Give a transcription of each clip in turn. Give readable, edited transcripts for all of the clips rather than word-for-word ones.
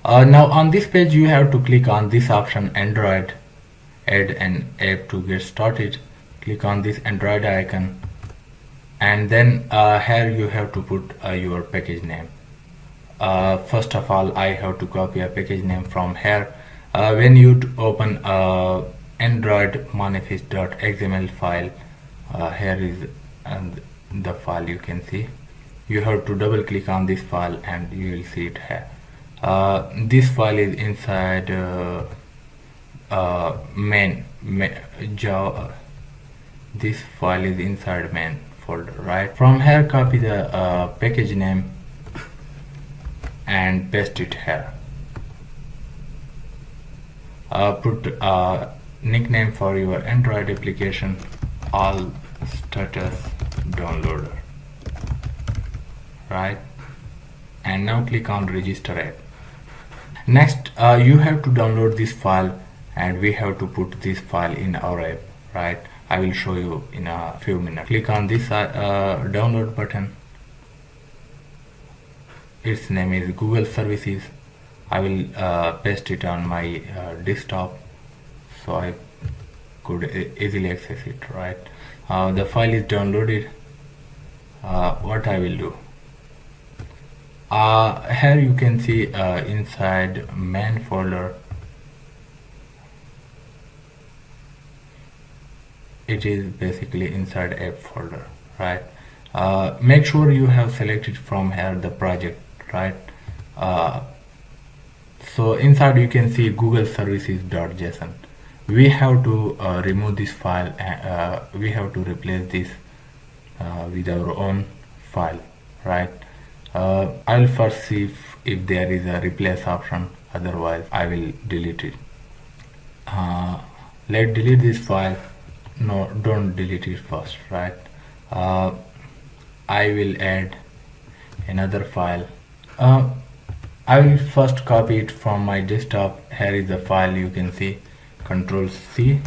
Now on this page you have to click on this option Android, add an app to get started. Click on this Android icon, and then here you have to put your package name. First of all, I have to copy a package name from here. When you open Android manifest.xml file, here is the file you can see. You have to double click on this file and you will see it here. This file is inside main Java. This file is inside main folder, right? From here copy the package name and paste it here. Put a nickname for your Android application, all status downloader, right? And now click on register app. Next you have to download this file, and we have to put this file in our app, right? I will show you in a few minutes. Click on this download button. Its name is Google Services. I will paste it on my desktop so I could easily access it, right? The file is downloaded. What I will do, here you can see inside main folder, it is basically inside app folder, right? Make sure you have selected from here the project, right? So inside you can see Google Services.json. We have to remove this file. We have to replace this with our own file, right? I'll first see if there is a replace option, otherwise I will delete it. Let's delete this file. No, don't delete it first, right? I will add another file. I will first copy it from my desktop. Here is the file, you can see. Control C,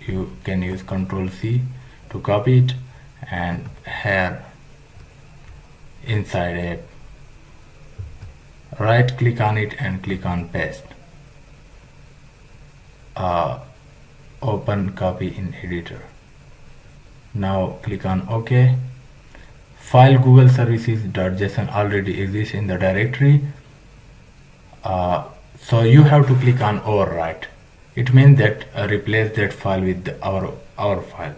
you can use Control C to copy it, and here inside app, right click on it and click on paste. Open copy in editor. Now click on OK. File Google Services.json already exists in the directory, so you have to click on overwrite. It means that replace that file with our file,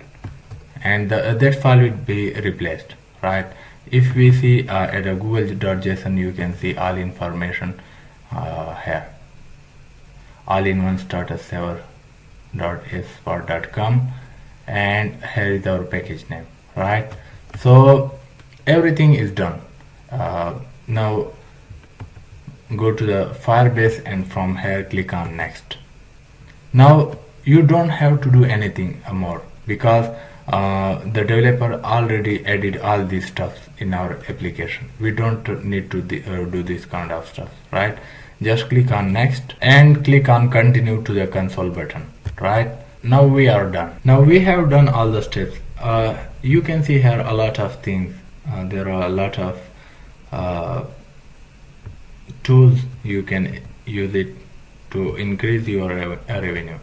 and that file will be replaced, right? If we see at a google.json, you can see all information here. All-in-one status server.spot.com, and here is our package name, right? So everything is done. Now go to the Firebase, and from here click on next. Now you don't have to do anything more, because the developer already added all these stuff in our application. We don't need to do this kind of stuff, right? Just click on next and click on continue to the console button, right? Now we are done. Now we have done all the steps. You can see here a lot of things. There are a lot of tools you can use it to increase your revenue.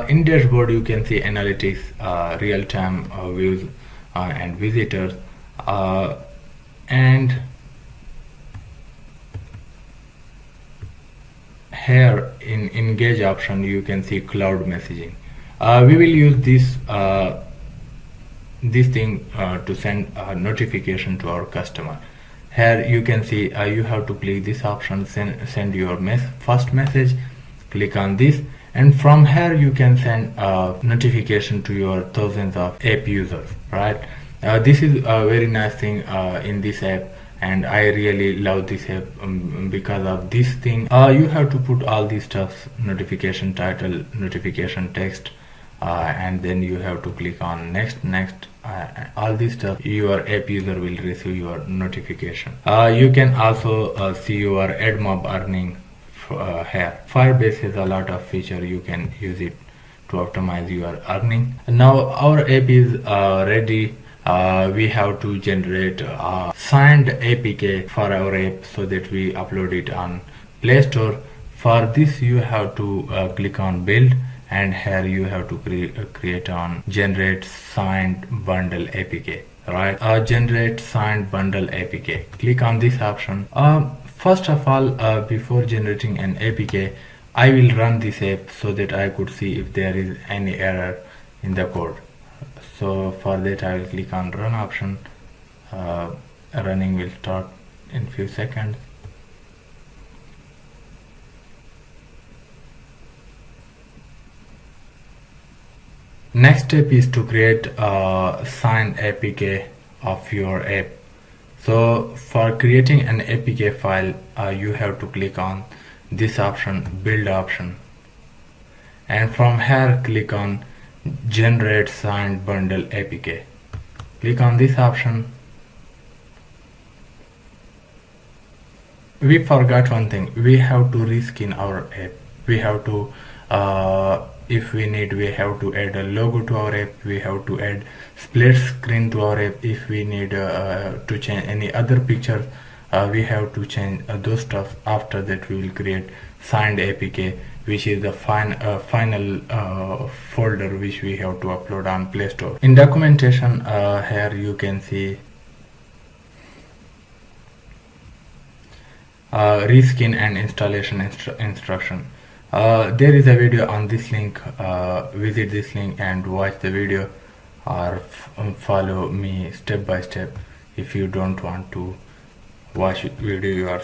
In dashboard you can see analytics, real-time views and visitors, and here in engage option you can see cloud messaging. We will use this thing to send a notification to our customer. Here you can see you have to click this option, send your first message. Click on this, and from here you can send a notification to your thousands of app users, right? This is a very nice thing in this app, and I really love this app because of this thing. You have to put all these stuff: notification title, notification text, and then you have to click on next. All this stuff, your app user will receive your notification. You can also see your AdMob earning here. Firebase has a lot of feature. You can use it to optimize your earning. Now our app is ready. We have to generate a signed APK for our app so that we upload it on Play Store. For this you have to click on build, and here you have to create on generate signed bundle APK, right? Generate signed bundle APK. Click on this option. First of all, before generating an APK, I will run this app so that I could see if there is any error in the code. So for that I will click on run option. Running will start in few seconds. Next step is to create a signed APK of your app. So for creating an APK file, you have to click on this option, build option, and from here click on generate signed bundle APK. Click on this option. We forgot one thing. We have to reskin our app. We have to if we need, we have to add a logo to our app. We have to add split screen to our app. If we need to change any other pictures, we have to change those stuff. After that we will create signed APK, which is the final folder which we have to upload on Play Store. In documentation, here you can see reskin and installation instruction. There is a video on this link. Visit this link and watch the video, or follow me step by step if you don't want to watch video yourself.